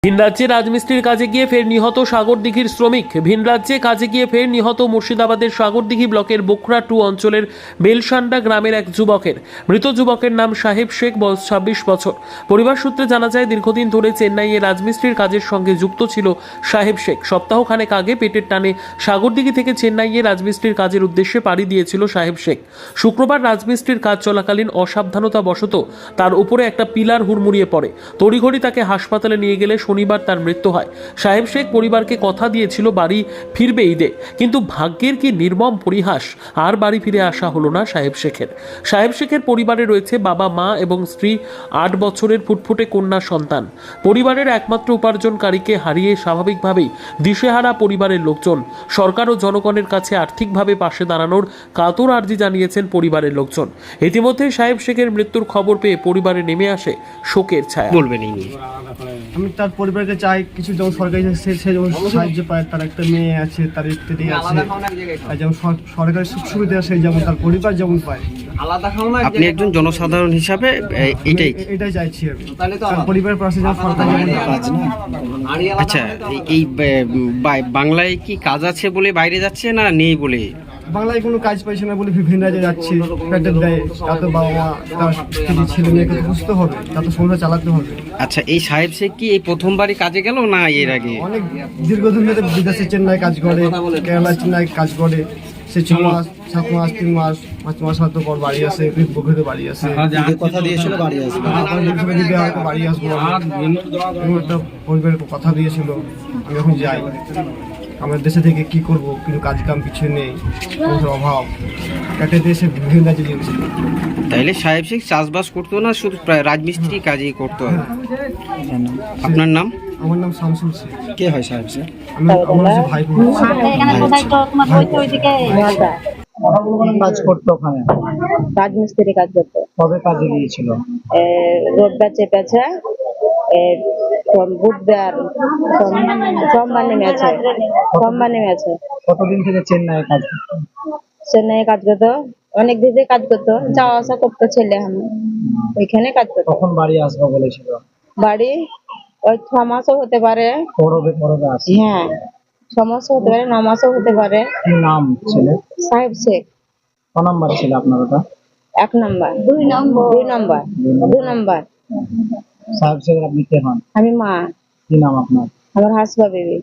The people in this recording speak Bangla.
ভিন রাজ্যে রাজমিস্ত্রির কাজে গিয়ে ফের নিহত সাগরদিঘির শ্রমিক। ভিন রাজ্যে কাজে গিয়ে ফের নিহত মুর্শিদাবাদের সাগরদিঘি ব্লকের বোখরা 2 অঞ্চলের বেলসান্ডা গ্রামের এক যুবকের। মৃত যুবকের নাম সাহেব শেখ, বয়স 26 বছর। পরিবার সূত্রে জানা যায়, দীর্ঘদিন ধরে চেন্নাইয়ে রাজমিস্ত্রির কাজের সঙ্গে যুক্ত ছিল সাহেব শেখ। সপ্তাহখানেক আগে পেটের টানে সাগরদিঘি থেকে চেন্নাইয়ে রাজমিস্ত্রির কাজের উদ্দেশ্যে পাড়ি দিয়েছিল সাহেব শেখ। শুক্রবার রাজমিস্ত্রির কাজ চলাকালীন অসাবধানতাবশত তার উপরে একটা পিলার হুড়মুড়িয়ে পড়ে। তড়িঘড়ি তাকে হাসপাতালে নিয়ে গেলে শনিবার তার মৃত্যু হয়। সাহেব শেখ পরিবারকে কথা দিয়েছিল বাড়ি ফিরবে ঈদে, কিন্তু ভাগ্যের কি নির্মম পরিহাস, আর বাড়ি ফিরে আসা হলো না সাহেব শেখের। সাহেব শেখের পরিবারে রয়েছে বাবা, মা এবং স্ত্রী, 8 বছরের ফুটফুটে কন্যা সন্তান। পরিবারের একমাত্র উপার্জনকারীকে হারিয়ে স্বাভাবিকভাবেই দিশেহারা পরিবারের লোকজন। সরকার ও জনগণের কাছে আর্থিকভাবে পাশে দাঁড়ানোর কাতর আর্জি জানিয়েছেন পরিবারের লোকজন। ইতিমধ্যে সাহেব শেখের মৃত্যুর খবর পেয়ে পরিবারে নেমে আসে শোকের ছায়া। বলবেন এই নিয়ে? আমি তার পরিবারকে চাই কিছু, যেমন সরকারি সে যেমন সাহায্য পায়, তার একটা মেয়ে আছে, তার স্ত্রী আছে, আর যেমন সরকারি সুখ সুবিধা আছে যেমন তার পরিবার যেমন পায়। আপনি একজন জনসাধারণ হিসাবে এটাই চাইছি আমি, তার পরিবারের পাশে যেমন সরকার যেমন কাজ না। আচ্ছা, এই বাংলায় কি কাজ আছে বলে বাইরে যাচ্ছে না নেই বলে? বাংলায় কোনো কাজ পাইছে না বলে বিভিন্ন রাজ্যে যাচ্ছে, পেটের দেয়। তা তো বাবা মা, তার স্ত্রী, ছেলে মেয়েকে তো বুঝতে হবে, তা তো সংসার চালাতে হবে। আচ্ছা, এই সাহেব শেখ কি এই প্রথমবারই কাজে গেল না এর আগে? অনেক দীর্ঘদিন ধরে বিদেশে চেন্নাই কাজ করে, কেরালা চেন্নাই কাজ করে। সে 6 মাস, 7 মাস, 3 মাস, 5 মাস হয়তো পর বাড়ি আসে, বগুড়াতে বাড়ি আসে। কথা দিয়েছিল বাড়ি আসবে, হয়তো বাড়ি আসবো। একটা পরিবারের কথা দিয়েছিল, আমি এখন যাই। আমার দেশে থেকে কি করব, কিন্তু কাজ কাম কিছু নেই, অভাব। একটা দেশে বিভিন্ন রাজ্যে গিয়েছিল। তাইলে সাহেব শেখ চাষবাস করতো না, শুধু রাজমিস্ত্রি কাজই করতো? আপনার নাম? আমার নাম শামসুল শেখ। কে হয় সাহেব স্যার? আমার যে ভাই কাজ করতো ওখানে, রাজমিস্ত্রি কাজ করতো। কবে কাজে গিয়েছিল? রোডটা চেপেছে, বুধবার সোমবার নেমেছে। কতদিন থেকে চেন্নাই কাজ করতো? চেন্নাই কাজ করতো, অনেক দিন থেকে কাজ করতো, যাওয়া আসা করতো ছেলে, আমি ওইখানে কাজ করতো। কখন বাড়ি আসবো বলেছিল? বাড়ি ওই 6 মাসও হতে পারে। পরবে আসে? হ্যাঁ, 6 মাসও হতে পারে, 9 মাসও হতে পারে। কি নাম ছেলে? সাহেব শেখ। ক নাম্বার ছিল আপনার ওটা? 1 নাম্বার, 2 নাম্বার। সাহেব শেখ আপনি কে হন? আমি মা। কি নাম আপনার? আমার হাসবা বেবি।